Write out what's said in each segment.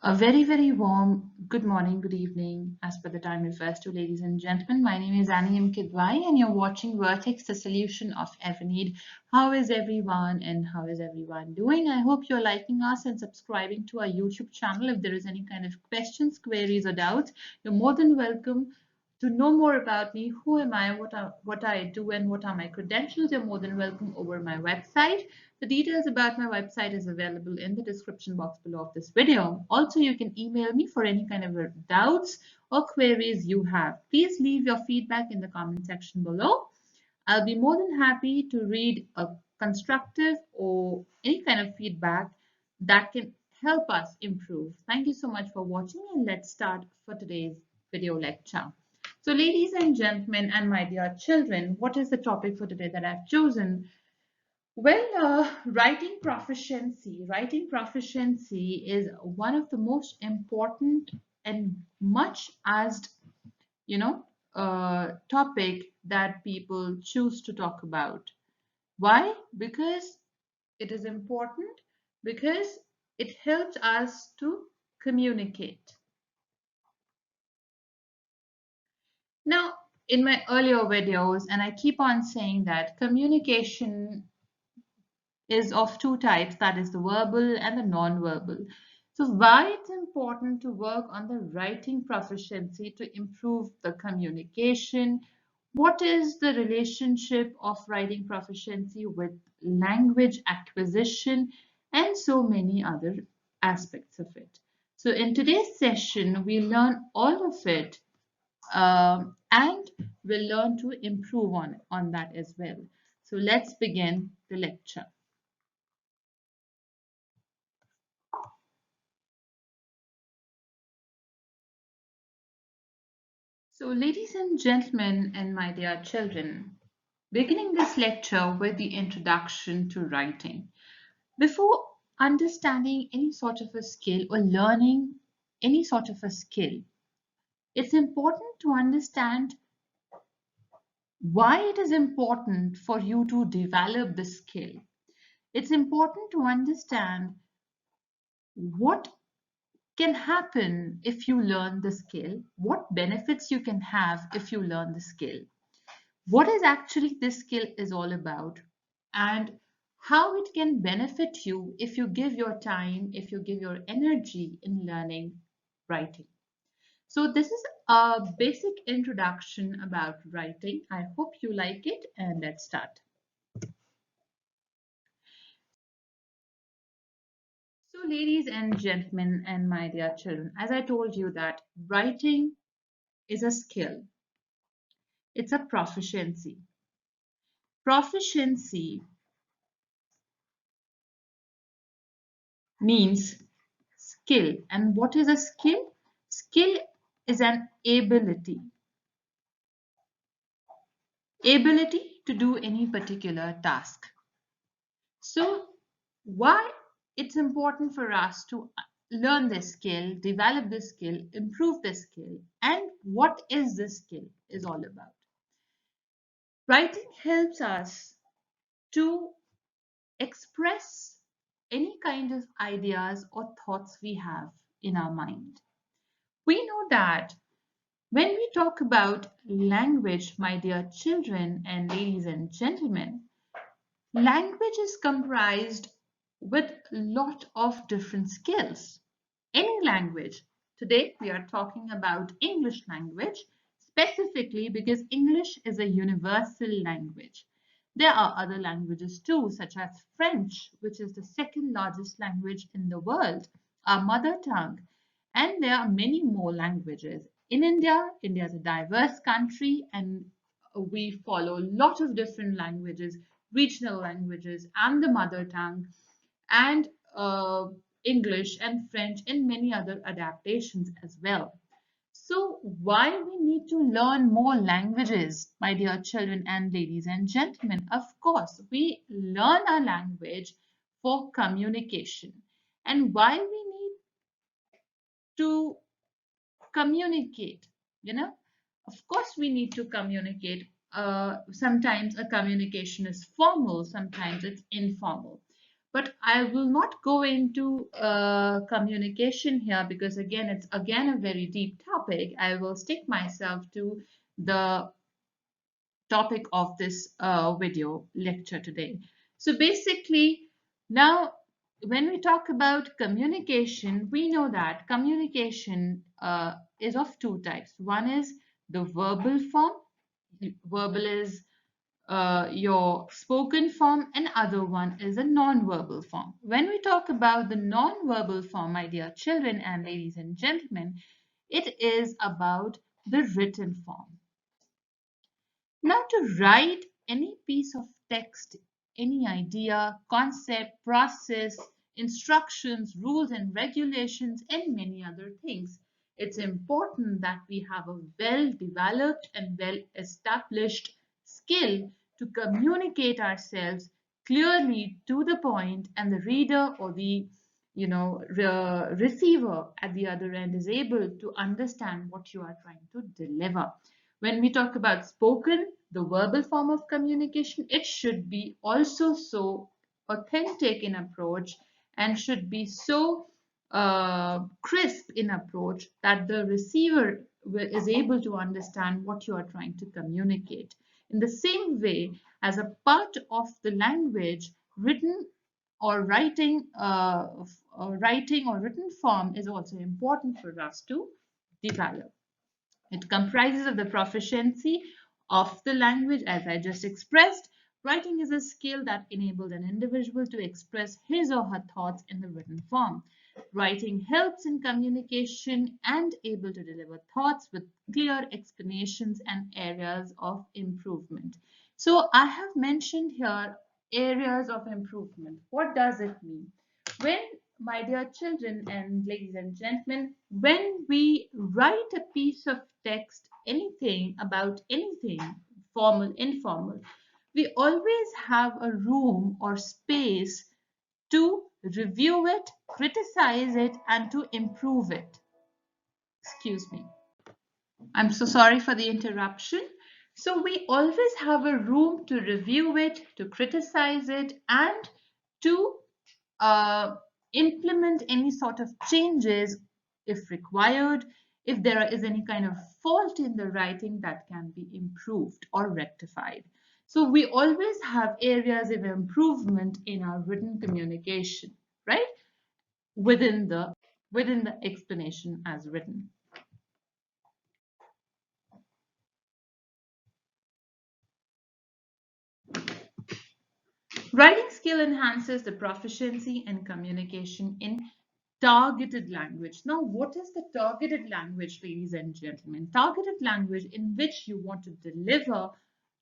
A very, very warm good morning, good evening, as per the time refers to, ladies and gentlemen. My name is Annie M. Kidwai, and you're watching Vertex, the solution of every need. How is everyone, and how is everyone doing? I hope you're liking us and subscribing to our YouTube channel. If there is any kind of questions, queries, or doubts, you're more than welcome to know more about me. Who am I? What I do, and what are my credentials? You're more than welcome over my website. The details about my website is available in the description box below of this video. Also, you can email me for any kind of doubts or queries you have. Please leave your feedback in the comment section below. I'll be more than happy to read a constructive or any kind of feedback that can help us improve. Thank you so much for watching, and let's start for today's video lecture. So, ladies and gentlemen, and my dear children, what is the topic for today that I've chosen? Well, writing proficiency. Writing proficiency is one of the most important and much asked, you know, topic that people choose to talk about. Why? Because it is important, because it helps us to communicate. Now, in my earlier videos, and I keep on saying that communication is of two types, that is the verbal and the non-verbal. So why it's important to work on the writing proficiency to improve the communication? What is the relationship of writing proficiency with language acquisition and so many other aspects of it? So in today's session, we learn all of it, and we'll learn to improve on that as well. So let's begin the lecture. So, ladies and gentlemen, and my dear children, beginning this lecture with the introduction to writing. Before understanding any sort of a skill or learning any sort of a skill, it's important to understand why it is important for you to develop the skill. It's important to understand what can happen if you learn the skill, what benefits you can have if you learn the skill, what is actually this skill is all about, and how it can benefit you if you give your time, if you give your energy in learning writing. So this is a basic introduction about writing. I hope you like it, and let's start. So, ladies and gentlemen, and my dear children, as I told you that writing is a skill. It's a proficiency. Proficiency means skill. And what is a skill? Skill is an ability. Ability to do any particular task. So why it's important for us to learn this skill, develop this skill, improve this skill, and what is this skill is all about. Writing helps us to express any kind of ideas or thoughts we have in our mind. We know that when we talk about language, my dear children and ladies and gentlemen, language is comprised with a lot of different skills. Any language. Today we are talking about English language specifically because English is a universal language. There are other languages too, such as French, which is the second largest language in the world, our mother tongue, and there are many more languages. In India, India is a diverse country, and we follow a lot of different languages, regional languages, and the mother tongue, and English and French, and many other adaptations as well. So why we need to learn more languages, my dear children and ladies and gentlemen? Of course, we learn our language for communication. And why we need to communicate, of course we need to communicate. Sometimes a communication is formal, sometimes it's informal. But I will not go into communication here because again, it's again a very deep topic. I will stick myself to the topic of this video lecture today. So basically, now when we talk about communication, we know that communication is of two types. One is the verbal form. Verbal is your spoken form, and other one is a non-verbal form. When we talk about the non-verbal form, my dear children and ladies and gentlemen, it is about the written form. Now, to write any piece of text, any idea, concept, process, instructions, rules and regulations, and many other things, it's important that we have a well-developed and well-established skill to communicate ourselves clearly to the point, and the reader or the receiver at the other end is able to understand what you are trying to deliver. When we talk about spoken, the verbal form of communication, it should be also so authentic in approach and should be so crisp in approach that the receiver is able to understand what you are trying to communicate. In the same way, as a part of the language, written or writing or written form is also important for us to develop. It comprises of the proficiency of the language, as I just expressed. Writing is a skill that enables an individual to express his or her thoughts in the written form. Writing helps in communication and able to deliver thoughts with clear explanations and areas of improvement. So I have mentioned here areas of improvement. What does it mean? When, my dear children and ladies and gentlemen, when we write a piece of text, anything about anything, formal, informal, we always have a room or space to review it, criticize it, and to improve it. Excuse me. I'm so sorry for the interruption. So we always have a room to review it, to criticize it, and to uh, implement any sort of changes if required, if there is any kind of fault in the writing that can be improved or rectified. So we always have areas of improvement in our written communication, right? Within the explanation as written. Writing skill enhances the proficiency and communication in targeted language. Now, what is the targeted language, ladies and gentlemen? Targeted language in which you want to deliver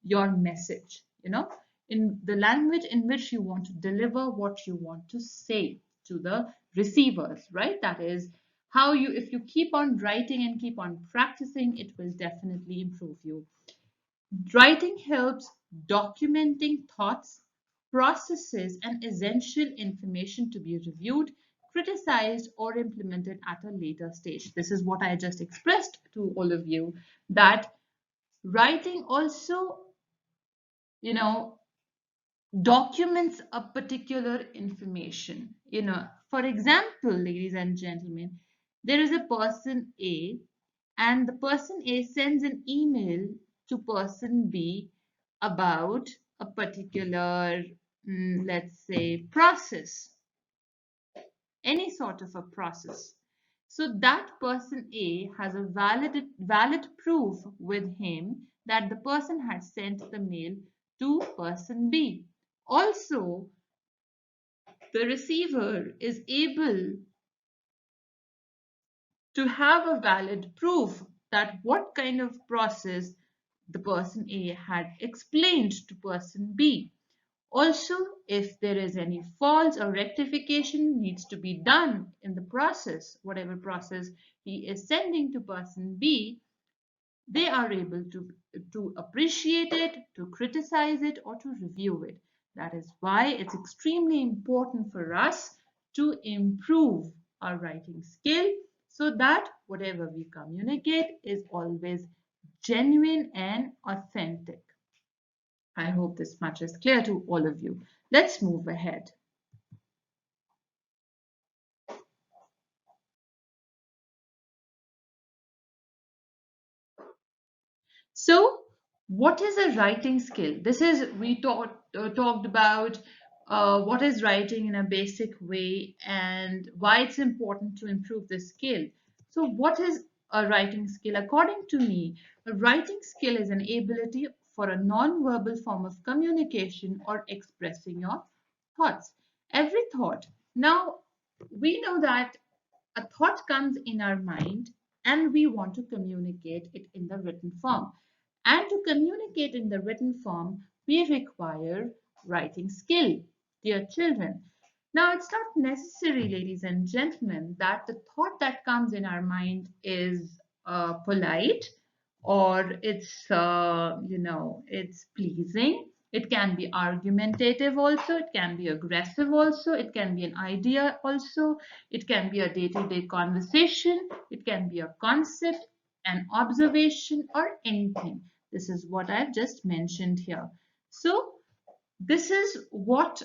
your message, in the language in which you want to deliver what you want to say to the receivers, right? That is how you, if you keep on writing and keep on practicing, it will definitely improve you. Writing helps documenting thoughts, processes, and essential information to be reviewed, criticized, or implemented at a later stage. This is what I just expressed to all of you, that writing also, you know, documents a particular information. For example, ladies and gentlemen, there is a person A, and the person A sends an email to person B about a particular, let's say, process, any sort of a process. So that person A has a valid proof with him that the person had sent the mail to person B. Also, the receiver is able to have a valid proof that what kind of process the person A had explained to person B. Also, if there is any faults or rectification needs to be done in the process, whatever process he is sending to person B, they are able to appreciate it, to criticize it, or to review it. That is why it's extremely important for us to improve our writing skill so that whatever we communicate is always genuine and authentic. I hope this much is clear to all of you. Let's move ahead. So, what is a writing skill? This is we talked about what is writing in a basic way and why it's important to improve the skill. So, what is a writing skill? According to me, a writing skill is an ability for a non-verbal form of communication or expressing your thoughts. Every thought. Now, we know that a thought comes in our mind and we want to communicate it in the written form. And to communicate in the written form, we require writing skill, dear children. Now, it's not necessary, ladies and gentlemen, that the thought that comes in our mind is polite or it's pleasing. It can be argumentative also, it can be aggressive also, it can be an idea also, it can be a day-to-day conversation, it can be a concept, an observation, or anything. This is what I've just mentioned here. So this is what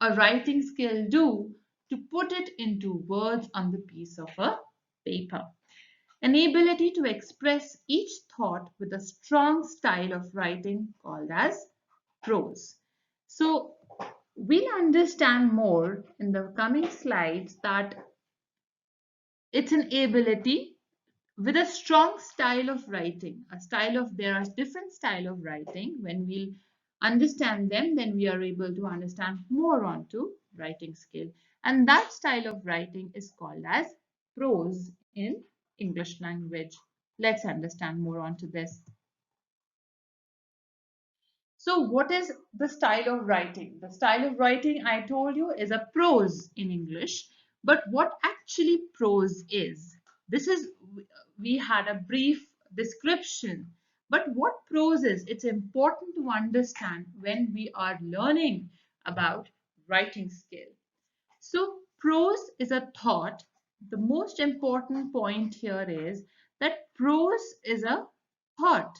a writing skill do to put it into words on the piece of a paper. An ability to express each thought with a strong style of writing called as prose. So we'll understand more in the coming slides that it's an ability with a strong style of writing. There are different style of writing. When we'll understand them, then we are able to understand more onto writing skill. And that style of writing is called as prose in English language. Let's understand more onto this. So what is the style of writing? The style of writing, I told you, is a prose in English. But what actually prose is? This is, we had a brief description. But what prose is? It's important to understand when we are learning about writing skill. So prose is a thought. The most important point here is that prose is a thought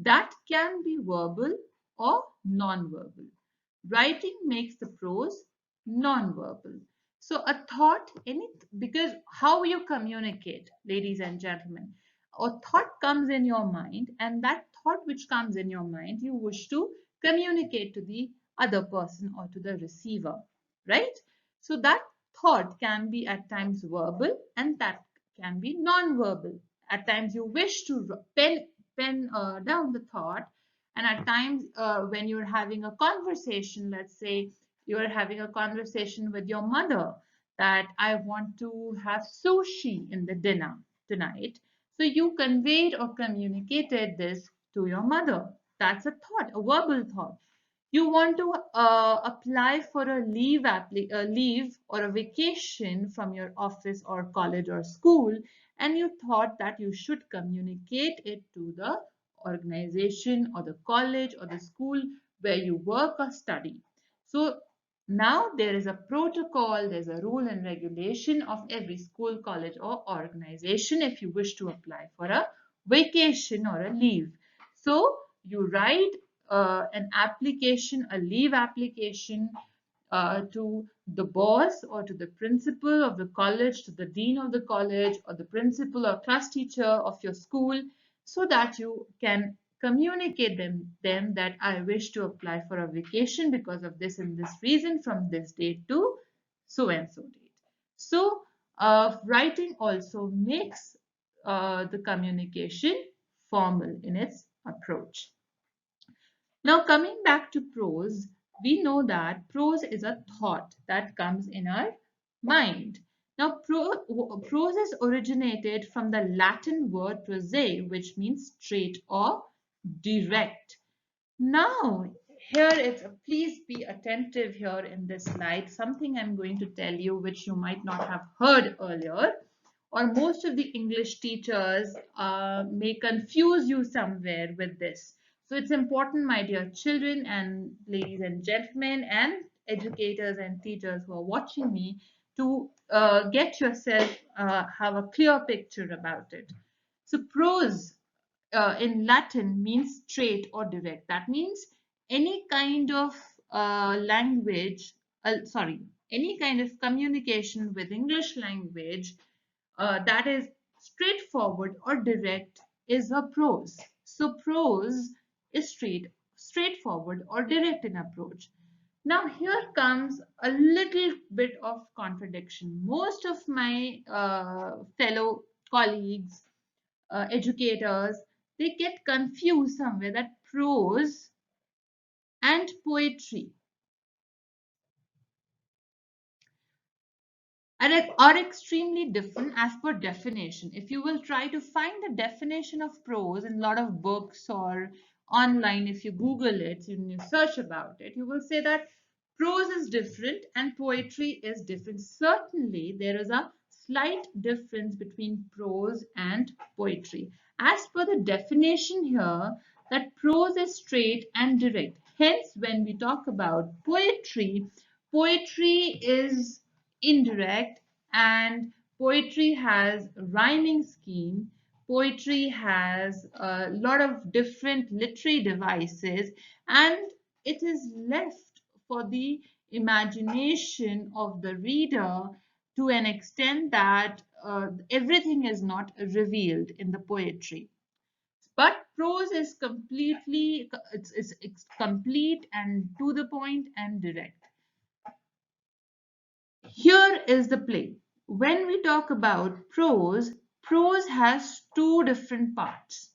that can be verbal or non-verbal. Writing makes the prose non-verbal. So a thought, because how you communicate, ladies and gentlemen, a thought comes in your mind, and that thought which comes in your mind, you wish to communicate to the other person or to the receiver, right? So that thought can be at times verbal and that can be non-verbal. At times you wish to pen down the thought, and at times when you're having a conversation, let's say you're having a conversation with your mother that I want to have sushi in the dinner tonight, so you conveyed or communicated this to your mother. That's a thought, a verbal thought. You want to apply for a leave or a vacation from your office or college or school, and you thought that you should communicate it to the organization or the college or the school where you work or study. So now there is a protocol, there's a rule and regulation of every school, college, or organization if you wish to apply for a vacation or a leave. So you write an application, a leave application to the boss or to the principal of the college, to the dean of the college or the principal or class teacher of your school, so that you can communicate them that I wish to apply for a vacation because of this and this reason from this date to so and so date. So writing also makes the communication formal in its approach. Now, coming back to prose, we know that prose is a thought that comes in our mind. Now, prose is originated from the Latin word prose, which means straight or direct. Now, here it's please be attentive here in this slide. Something I'm going to tell you which you might not have heard earlier, or most of the English teachers may confuse you somewhere with this. So it's important, my dear children and ladies and gentlemen and educators and teachers who are watching me, to get yourself have a clear picture about it. So prose in Latin means straight or direct. That means any kind of language, any kind of communication with English language that is straightforward or direct is a prose. So prose is straightforward or direct in approach. Now here comes a little bit of contradiction. Most of my fellow colleagues, educators, they get confused somewhere that prose and poetry are extremely different as per definition. If you will try to find the definition of prose in a lot of books or online, if you Google it, you search about it, you will say that prose is different and poetry is different. Certainly, there is a slight difference between prose and poetry. As per the definition here, that prose is straight and direct. Hence, when we talk about poetry, poetry is indirect, and poetry has rhyming scheme. Poetry has a lot of different literary devices, and it is left for the imagination of the reader to an extent that everything is not revealed in the poetry. But prose is completely, it's complete and to the point and direct. Here is the play. When we talk about prose, prose has two different parts.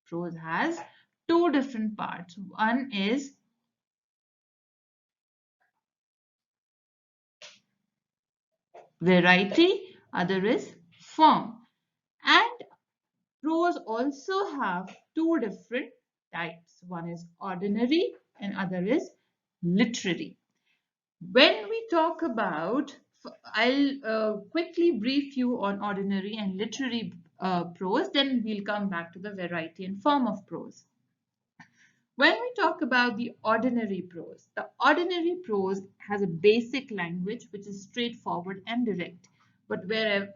Prose has two different parts. One is variety, other is form. And prose also have two different types. One is ordinary and other is literary. When we talk about, I'll quickly brief you on ordinary and literary prose, then we'll come back to the variety and form of prose. When we talk about the ordinary prose has a basic language which is straightforward and direct. But where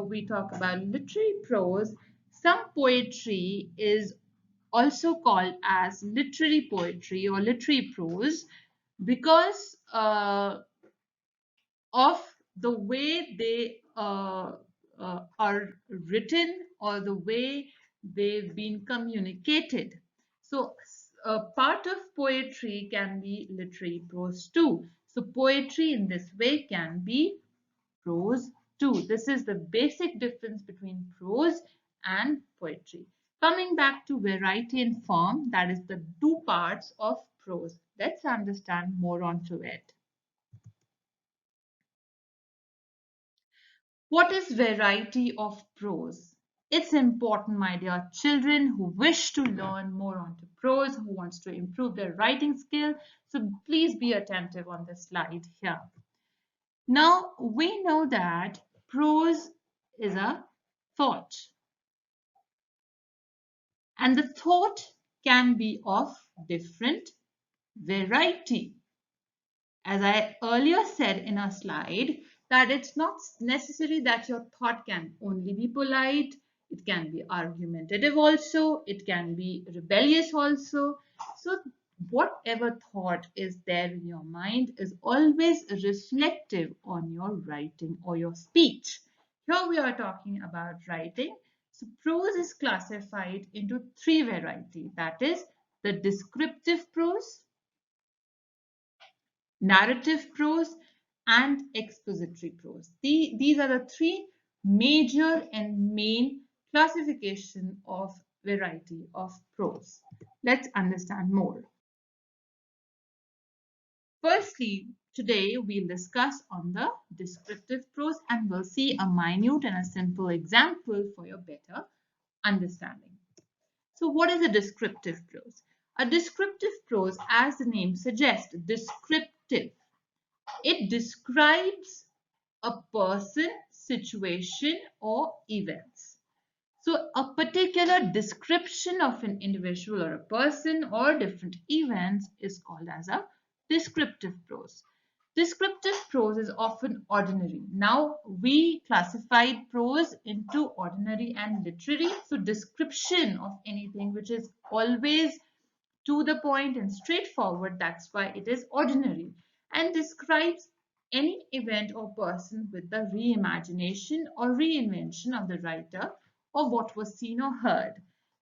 we talk about literary prose, some poetry is also called as literary poetry or literary prose because of the way they are written or the way they've been communicated. So, a part of poetry can be literary prose too. So, poetry in this way can be prose too. This is the basic difference between prose and poetry. Coming back to variety and form, that is the two parts of prose. Let's understand more onto it. What is variety of prose? It's important, my dear children who wish to learn more onto prose, who wants to improve their writing skill. So please be attentive on this slide here. Now we know that prose is a thought, and the thought can be of different variety. As I earlier said in a slide, that it's not necessary that your thought can only be polite, it can be argumentative also, it can be rebellious also. So whatever thought is there in your mind is always reflective on your writing or your speech. Here we are talking about writing. So prose is classified into three varieties, that is the descriptive prose, narrative prose, and expository prose. These are the three major and main classification of variety of prose. Let's understand more. Firstly, today we'll discuss on the descriptive prose and we'll see a minute and a simple example for your better understanding. So what is a descriptive prose? A descriptive prose, as the name suggests, descriptive. It describes a person, situation, or events. So a particular description of an individual or a person or different events is called as a descriptive prose. Descriptive prose is often ordinary. Now we classified prose into ordinary and literary. So description of anything which is always to the point and straightforward, that's why it is ordinary, and describes any event or person with the reimagination or reinvention of the writer or what was seen or heard.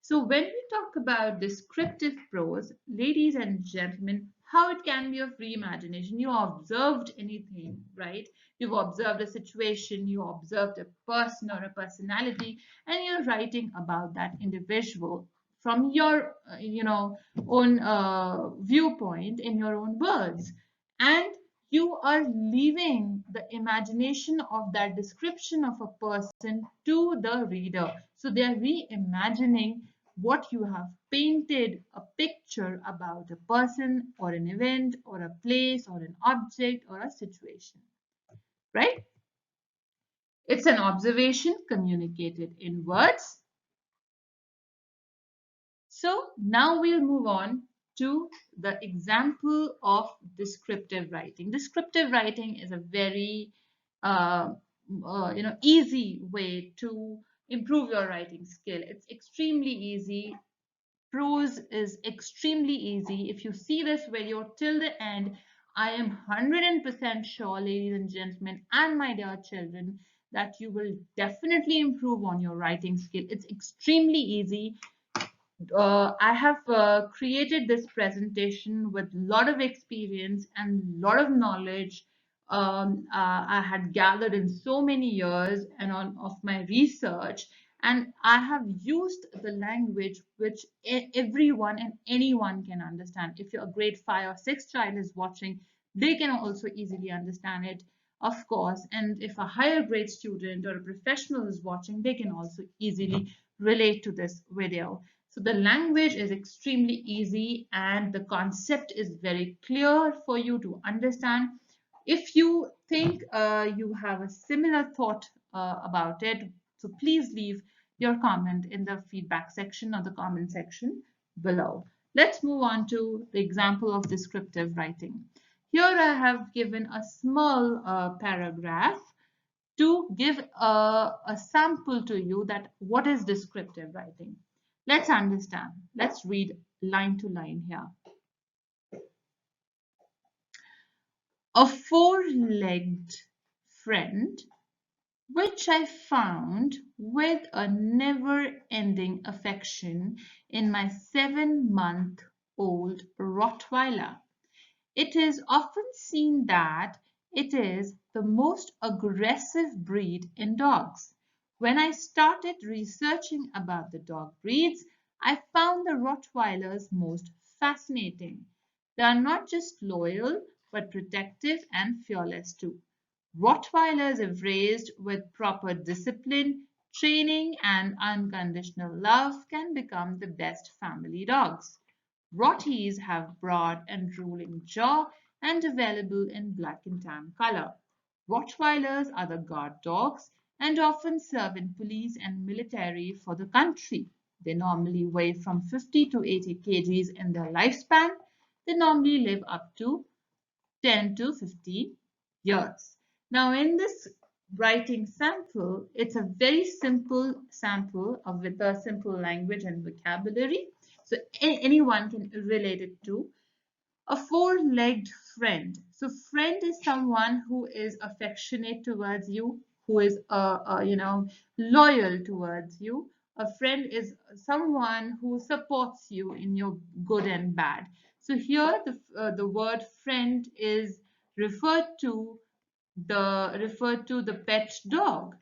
So when we talk about descriptive prose, ladies and gentlemen, how it can be of reimagination. You observed anything, right? You've observed a situation, you observed a person or a personality, and you're writing about that individual from your, own viewpoint in your own words. And you are leaving the imagination of that description of a person to the reader. So they are reimagining what you have painted a picture about a person or an event or a place or an object or a situation, right? It's an observation communicated in words. So now we'll move on to the example of descriptive writing. Descriptive writing is a very uh, easy way to improve your writing skill. It's extremely easy. Prose is extremely easy. If you see this video till the end, I am 100% sure, ladies and gentlemen, and my dear children, that you will definitely improve on your writing skill. It's extremely easy. I have created this presentation with a lot of experience and a lot of knowledge I had gathered in so many years and of my research. And I have used the language which everyone and anyone can understand. If you're a grade 5 or 6 child is watching, they can also easily understand it, of course. And if a higher grade student or a professional is watching, they can also easily relate to this video. So the language is extremely easy and the concept is very clear for you to understand. If you think you have a similar thought about it, so please leave your comment in the feedback section or the comment section below. Let's move on to the example of descriptive writing. Here I have given a small paragraph to give a sample to you that what is descriptive writing. Let's understand. Let's read line to line here. A four-legged friend, which I found with a never-ending affection in my 7-month-old Rottweiler. It is often seen that it is the most aggressive breed in dogs. When I started researching about the dog breeds, I found the Rottweilers most fascinating. They are not just loyal, but protective and fearless too. Rottweilers, if raised with proper discipline, training, and unconditional love, can become the best family dogs. Rotties have broad and ruling jaw and available in black and tan color. Rottweilers are the guard dogs and often serve in police and military for the country. They normally weigh from 50 to 80 kgs in their lifespan. They normally live up to 10 to 15 years. Now in this writing sample, it's a very simple sample with a simple language and vocabulary. So anyone can relate it to. A four-legged friend. So friend is someone who is affectionate towards you, who is loyal towards you. A friend is someone who supports you in your good and bad. So here the word friend is referred to the pet dog.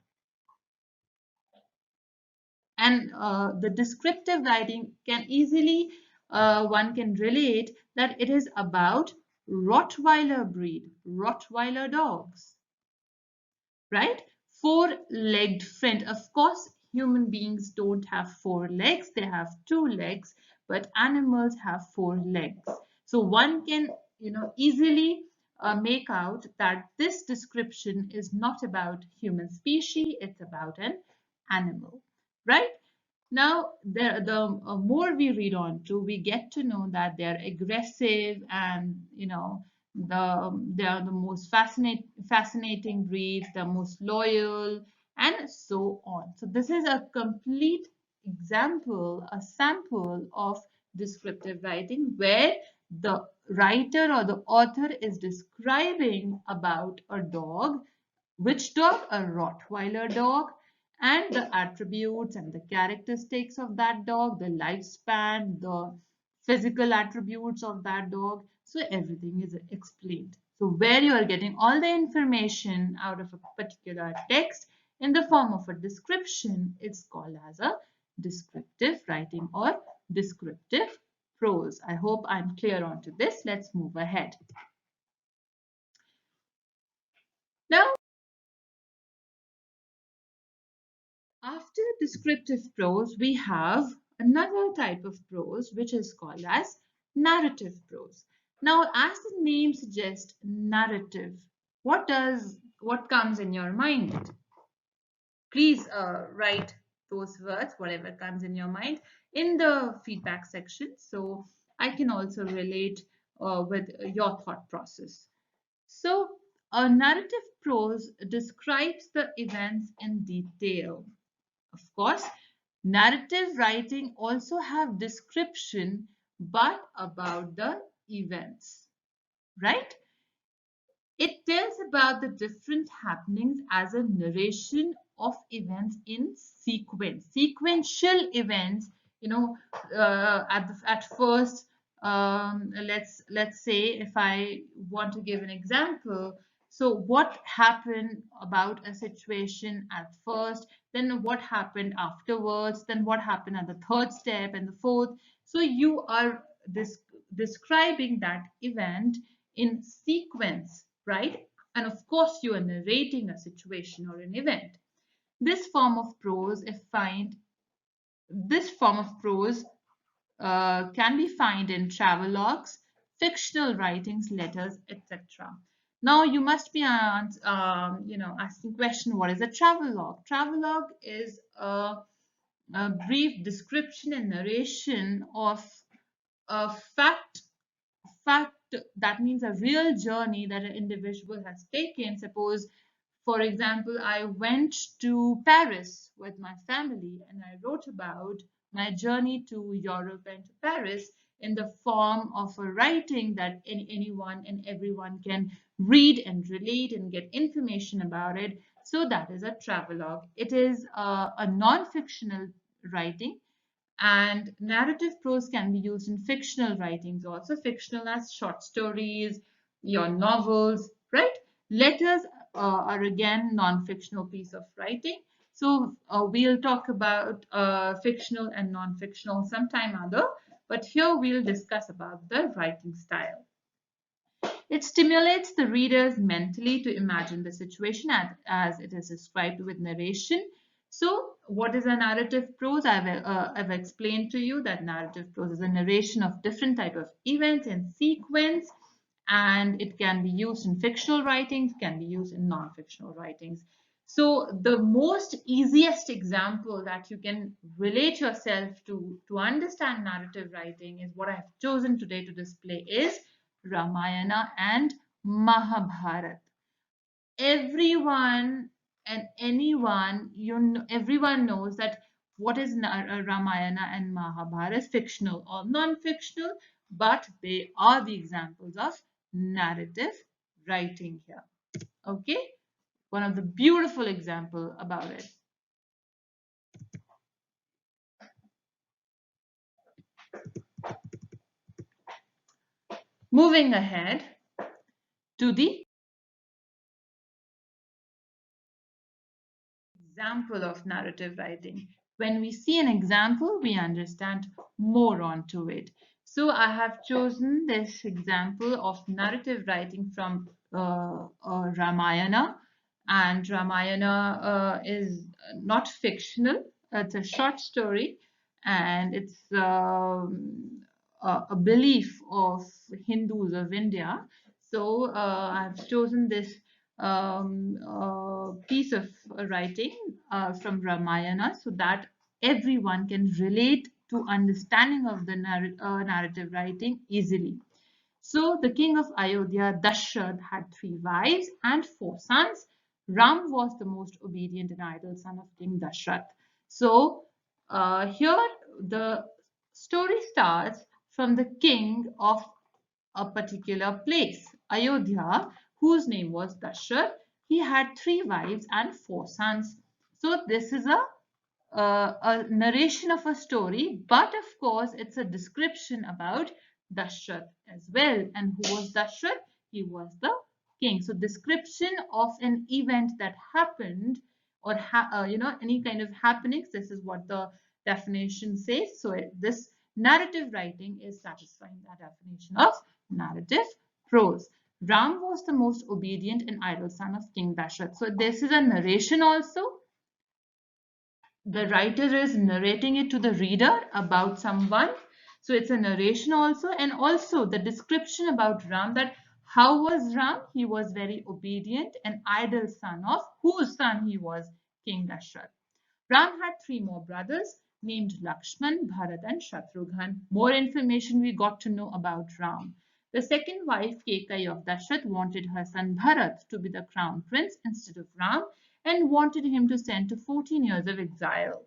And the descriptive writing can easily, one can relate that it is about Rottweiler breed, Rottweiler dogs, right? Four-legged friend. Of course, human beings don't have four legs, they have two legs, but animals have four legs. So one can, easily make out that this description is not about human species, it's about an animal, right? Now, the more we read on to, we get to know that they're aggressive and, they are the most fascinating breeds, the most loyal, and so on. So this is a complete example, a sample of descriptive writing where the writer or the author is describing about a dog. Which dog? A Rottweiler dog. and the attributes and the characteristics of that dog, the lifespan, the physical attributes of that dog. So everything is explained. So where you are getting all the information out of a particular text in the form of a description, it's called as a descriptive writing or descriptive prose. I hope I'm clear onto this. Let's move ahead. Now, after descriptive prose, we have another type of prose which is called as narrative prose. Now, as the name suggests, narrative, what comes in your mind? Please write those words, whatever comes in your mind, in the feedback section, so I can also relate with your thought process. So, a narrative prose describes the events in detail. Of course, narrative writing also have description, but about the events, right? It tells about the different happenings as a narration of events in sequence, sequential events. You know, at first, let's say if I want to give an example. So what happened about a situation at first, then what happened afterwards, then what happened at the third step and the fourth. So you are describing that event in sequence, right? And of course, you are narrating a situation or an event. This form of prose, this form of prose can be found in travelogues, fictional writings, letters, etc. Now you must be asking question, what is a travelogue? Travelogue is a brief description and narration of a fact, that means a real journey that an individual has taken. Suppose, for example, I went to Paris with my family and I wrote about my journey to Europe and to Paris in the form of a writing that anyone and everyone can read and relate and get information about it. So that is a travelogue. It is a non-fictional writing, and narrative prose can be used in fictional writings also, fictional as short stories, your novels, right? Letters are again non-fictional piece of writing. So we'll talk about fictional and non-fictional sometime other, but here we'll discuss about the writing style. It stimulates the readers mentally to imagine the situation as it is described with narration. So, what is a narrative prose? I've explained to you that narrative prose is a narration of different type of events in sequence, and it can be used in fictional writings, can be used in non-fictional writings. So, the most easiest example that you can relate yourself to understand narrative writing is what I have chosen today to display is Ramayana and Mahabharata. Everyone and anyone, everyone knows that what is Ramayana and Mahabharata is fictional or non-fictional, but they are the examples of narrative writing here. Okay, one of the beautiful example about it. Moving ahead to the example of narrative writing. When we see an example, we understand more onto it. So I have chosen this example of narrative writing from Ramayana. And Ramayana is not fictional. It's a short story, and it's a belief of Hindus of India. So I've chosen this piece of writing from Ramayana so that everyone can relate to understanding of the narrative writing easily. So the king of Ayodhya, Dashrath, had 3 wives and 4 sons. Ram was the most obedient and idle son of King Dashrath. So here the story starts from the king of a particular place, Ayodhya, whose name was Dashrath. He had 3 wives and 4 sons. So this is a narration of a story, but of course it's a description about Dashrath as well. And who was Dashrath? He was the king. So description of an event that happened, or any kind of happenings. This is what the definition says. So this narrative writing is satisfying that definition of narrative prose. Ram was the most obedient and idle son of King Dashrath. So this is a narration also. The writer is narrating it to the reader about someone. So it's a narration also, and also the description about Ram, that how was Ram? He was very obedient and idle son of whose son he was? King Dashrath. Ram had three more brothers named Lakshman, Bharat and Shatrughan. More information we got to know about Ram. The second wife, Kekai of Dashrath, wanted her son Bharat to be the crown prince instead of Ram and wanted him to send to 14 years of exile.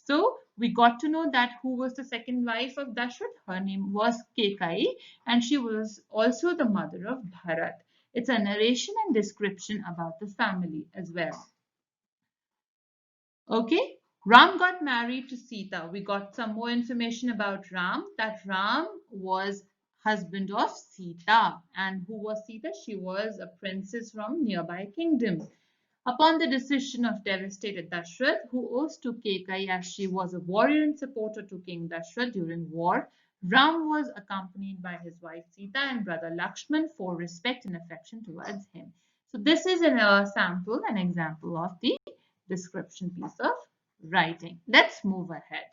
So we got to know that who was the second wife of Dashrath. Her name was Kekai, and she was also the mother of Bharat. It's a narration and description about the family as well. Okay, Ram got married to Sita. We got some more information about Ram, that Ram was husband of Sita. And who was Sita? She was a princess from nearby kingdom. Upon the decision of devastated Dashrath, who owes to Kekai as she was a warrior and supporter to King Dashrath during war, Ram was accompanied by his wife Sita and brother Lakshman for respect and affection towards him. So this is an example of the description piece of writing. Let's move ahead.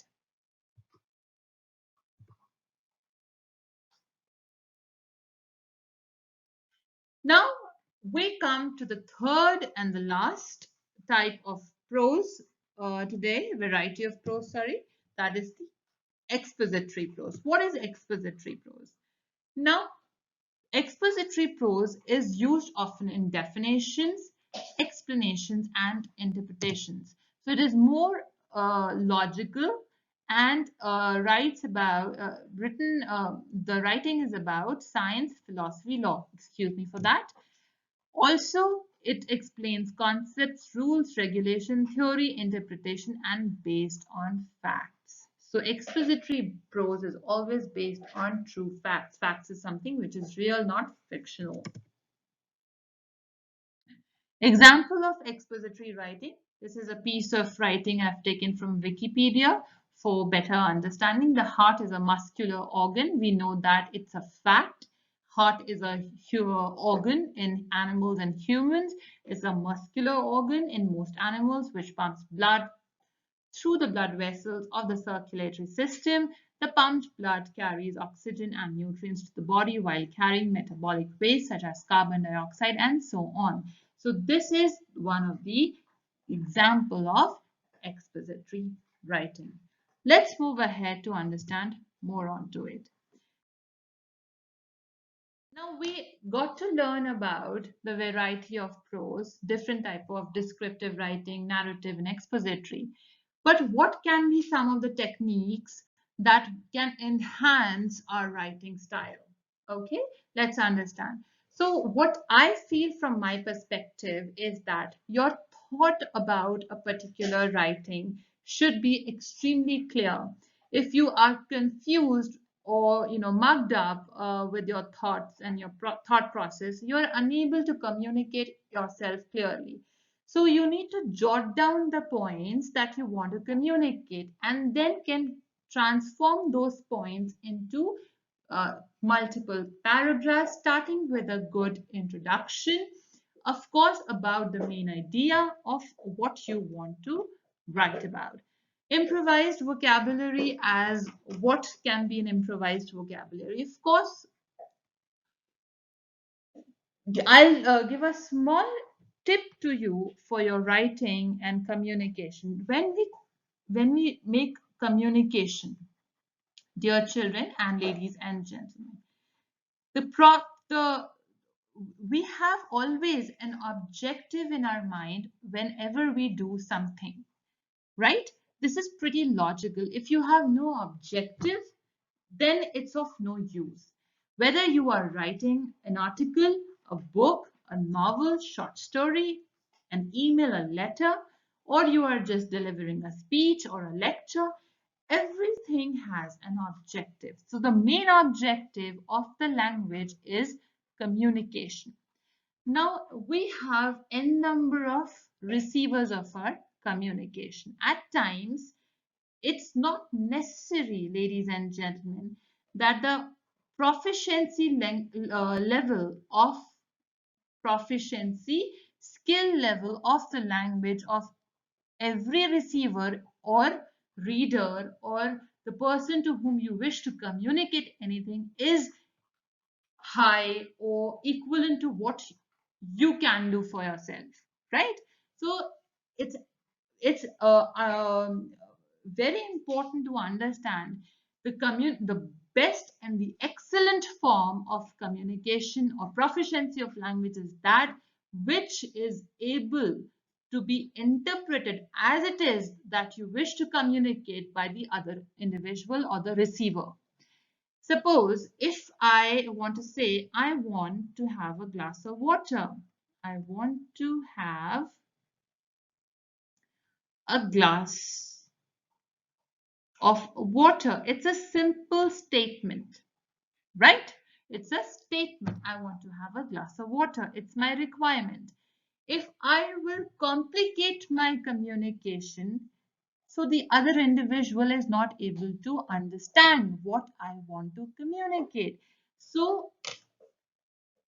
Now we come to the third and the last type of prose today, variety of prose, sorry, that is the expository prose. What is expository prose? Now, expository prose is used often in definitions, explanations, and interpretations. So it is more logical and the writing is about science, philosophy, law. Excuse me for that. Also, it explains concepts, rules, regulation, theory, interpretation, and based on facts. So expository prose is always based on true facts. Facts is something which is real, not fictional. Example of expository writing. This is a piece of writing I've taken from Wikipedia for better understanding. The heart is a muscular organ. We know that it's a fact. Heart is a organ in animals and humans. It's a muscular organ in most animals which pumps blood through the blood vessels of the circulatory system. The pumped blood carries oxygen and nutrients to the body while carrying metabolic waste such as carbon dioxide and so on. So this is one of the example of expository writing. Let's move ahead to understand more onto it. Now we got to learn about the variety of prose, different type of descriptive writing, narrative and expository. But what can be some of the techniques that can enhance our writing style? Okay, let's understand. So what I feel from my perspective is that your thought about a particular writing should be extremely clear. If you are confused or mugged up with your thoughts and your thought process, you are unable to communicate yourself clearly. So you need to jot down the points that you want to communicate and then can transform those points into multiple paragraphs, starting with a good introduction, of course, about the main idea of what you want to write about. Improvised vocabulary. As what can be an improvised vocabulary? Of course, I'll give a small tip to you for your writing and communication. When we make communication, dear children and ladies and gentlemen, the we have always an objective in our mind whenever we do something, right? This is pretty logical. If you have no objective, then it's of no use. Whether you are writing an article, a book, a novel, short story, an email, a letter, or you are just delivering a speech or a lecture. Everything has an objective. So the main objective of the language is communication. Now we have n number of receivers of our communication. At times, it's not necessary, ladies and gentlemen, that the proficiency level of proficiency skill level of the language of every receiver or reader or the person to whom you wish to communicate anything is high or equivalent to what you can do for yourself, right? So it's it's very important to understand the best and the excellent form of communication or proficiency of language is that which is able to be interpreted as it is that you wish to communicate by the other individual or the receiver. Suppose if I want to say, I want to have a glass of water. I want to have a glass of water. It's a simple statement, right? It's a statement. I want to have a glass of water. It's my requirement. If I will complicate my communication, so the other individual is not able to understand what I want to communicate. So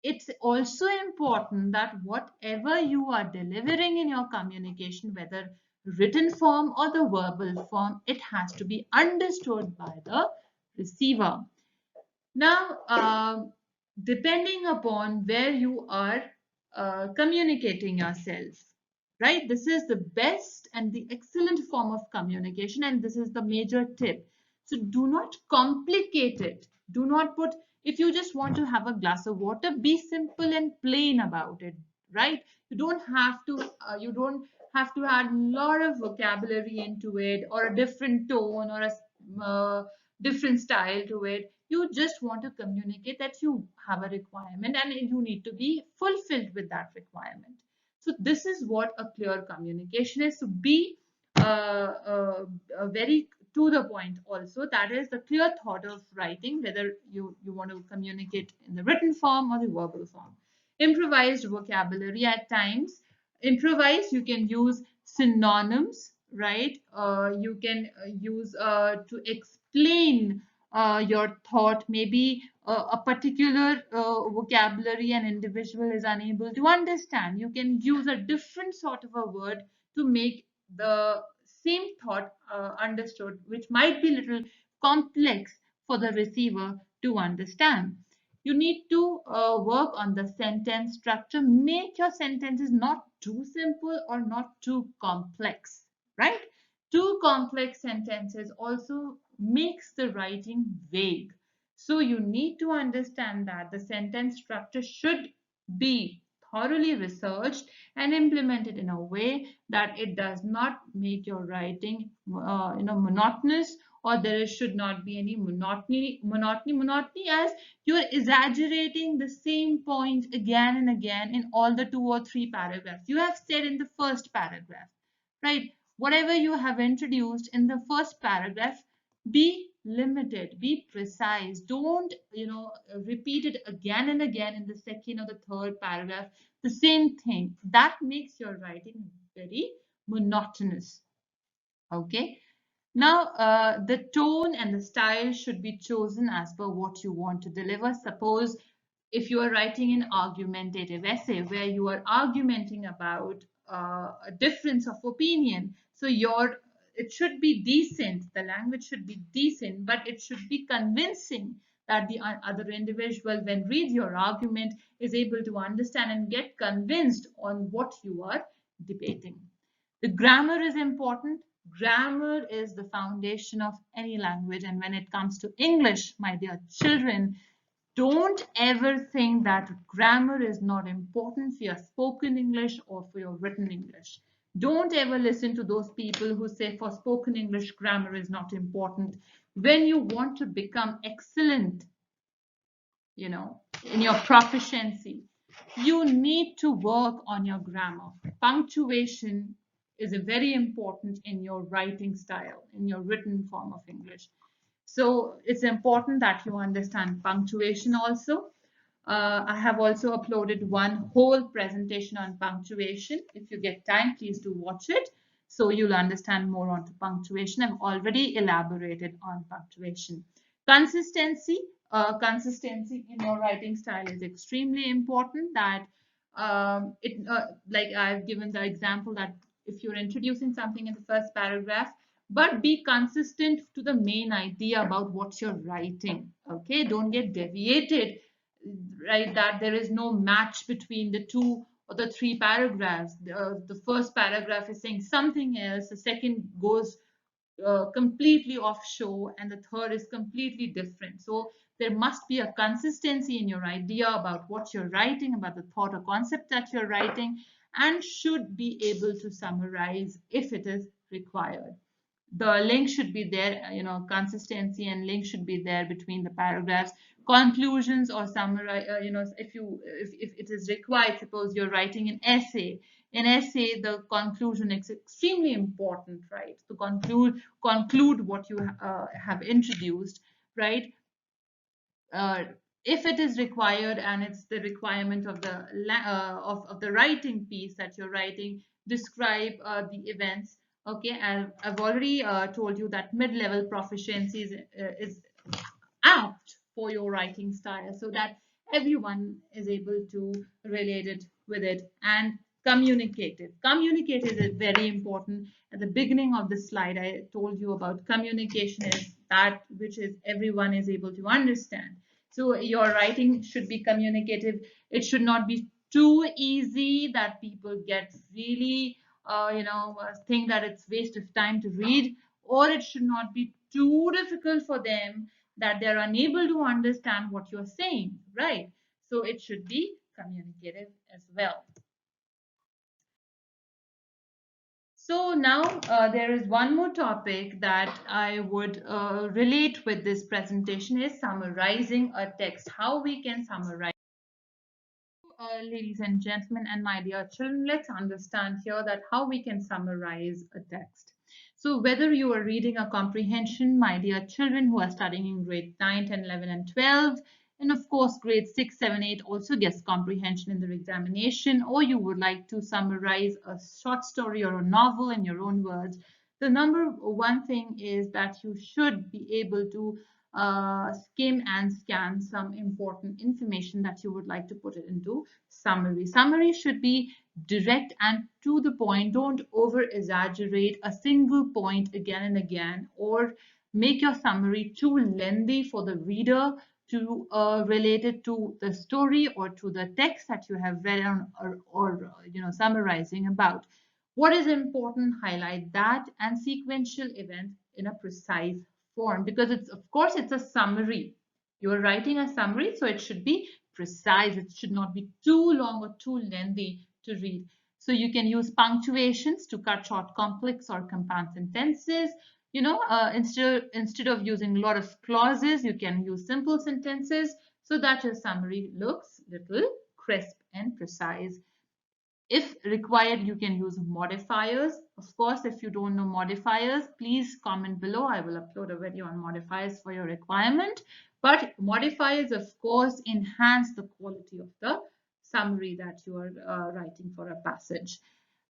it's also important that whatever you are delivering in your communication, whether written form or the verbal form, it has to be understood by the receiver. Now, depending upon where you are communicating yourself, right? This is the best and the excellent form of communication, and this is the major tip. So do not complicate it. Do not put, if you just want to have a glass of water, be simple and plain about it, right? You don't have to add a lot of vocabulary into it or a different tone or a different style to it. You just want to communicate that you have a requirement and you need to be fulfilled with that requirement. So this is what a clear communication is. So be very to the point also. That is the clear thought of writing, whether you want to communicate in the written form or the verbal form. Improvised vocabulary at times. Improvise, you can use synonyms, right? You can use to explain your thought. Maybe a particular vocabulary an individual is unable to understand. You can use a different sort of a word to make the same thought understood, which might be little complex for the receiver to understand. You need to work on the sentence structure. Make your sentences not too simple or not too complex, right? Too complex sentences also makes the writing vague. So you need to understand that the sentence structure should be thoroughly researched and implemented in a way that it does not make your writing monotonous, or there should not be any monotony as you are exaggerating the same point again and again in all the 2 or 3 paragraphs you have said in the first paragraph, right? Whatever you have introduced in the first paragraph, be limited, be precise. Don't, repeat it again and again in the second or the third paragraph, the same thing. That makes your writing very monotonous. Okay. Now, the tone and the style should be chosen as per what you want to deliver. Suppose if you are writing an argumentative essay where you are argumenting about a difference of opinion, so it should be decent. The language should be decent, but it should be convincing that the other individual, when reads your argument, is able to understand and get convinced on what you are debating. The grammar is important. Grammar is the foundation of any language. And when it comes to English, my dear children, don't ever think that grammar is not important for your spoken English or for your written English. Don't ever listen to those people who say for spoken English, grammar is not important. When you want to become excellent, in your proficiency, you need to work on your grammar. Punctuation is very important in your writing style, in your written form of English. So it's important that you understand punctuation also. I have also uploaded one whole presentation on punctuation. If you get time, please do watch it. So you'll understand more on punctuation. I've already elaborated on punctuation. Consistency. Consistency in your writing style is extremely important. That like I've given the example that if you're introducing something in the first paragraph, but be consistent to the main idea about what you're writing. Okay, don't get deviated, right? That there is no match between the two or the three paragraphs. The first paragraph is saying something else, the second goes completely offshore, and the third is completely different. So there must be a consistency in your idea about what you're writing, about the thought or concept that you're writing, and should be able to summarize if it is required. The link should be there, consistency and link should be there between the paragraphs. Conclusions or summary, if it is required, suppose you're writing an essay. In essay, the conclusion is extremely important, right? To conclude what you have introduced, right? uh, if it is required and it's the requirement of the of the writing piece that you're writing, describe the events. Okay, I've already told you that mid-level proficiency is apt for your writing style so that everyone is able to relate it with it. And communicative is very important. At the beginning of the slide, I told you about communication is that which is everyone is able to understand. So your writing should be communicative. It should not be too easy that people get really think that it's waste of time to read, or it should not be too difficult for them that they're unable to understand what you're saying, right? So it should be communicative as well. So now there is one more topic that I would relate with this presentation is summarizing a text. How we can summarize. Ladies and gentlemen, and my dear children, let's understand here that how we can summarize a text. So whether you are reading a comprehension, my dear children who are studying in grade 9, 10, 11, and 12, and of course grade 6, 7, 8 also gets comprehension in their examination, or you would like to summarize a short story or a novel in your own words, the number one thing is that you should be able to skim and scan some important information that you would like to put it into summary. Summary should be direct and to the point. Don't over exaggerate a single point again and again, or make your summary too lengthy for the reader to relate it to the story or to the text that you have read on, or summarizing about. What is important, highlight that, and sequential event in a precise form, because it's, of course, it's a summary. You're writing a summary, so it should be precise. It should not be too long or too lengthy to read. So you can use punctuations to cut short complex or compound sentences. Instead of using a lot of clauses, you can use simple sentences so that your summary looks little crisp and precise. If required, you can use modifiers. Of course, if you don't know modifiers, please comment below. I will upload a video on modifiers for your requirement. But modifiers, of course, enhance the quality of the summary that you are writing for a passage.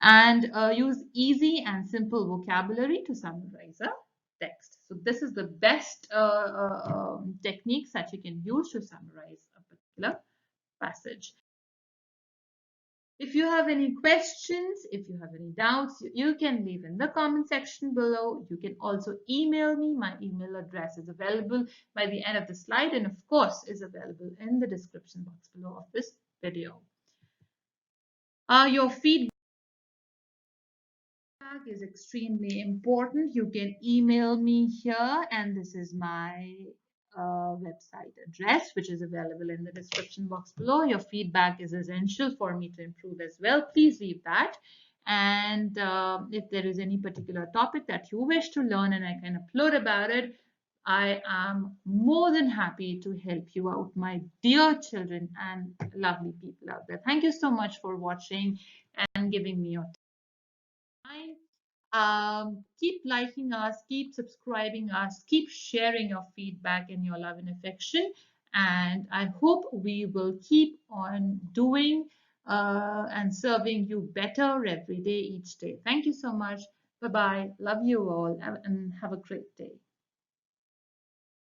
And use easy and simple vocabulary to summarize a text. So this is the best techniques that you can use to summarize a particular passage. If you have any questions, if you have any doubts, you can leave in the comment section below. You can also email me. My email address is available by the end of the slide, and of course is available in the description box below of this video. Your feedback is extremely important. You can email me here, and this is my website address, which is available in the description box below. Your feedback is essential for me to improve as well. Please leave that. And if there is any particular topic that you wish to learn and I can upload about it, I am more than happy to help you out, my dear children and lovely people out there. Thank you so much for watching and giving me your time. Keep liking us, keep subscribing us, keep sharing your feedback and your love and affection. And I hope we will keep on doing and serving you better every day, each day. Thank you so much. Bye bye. Love you all and have a great day.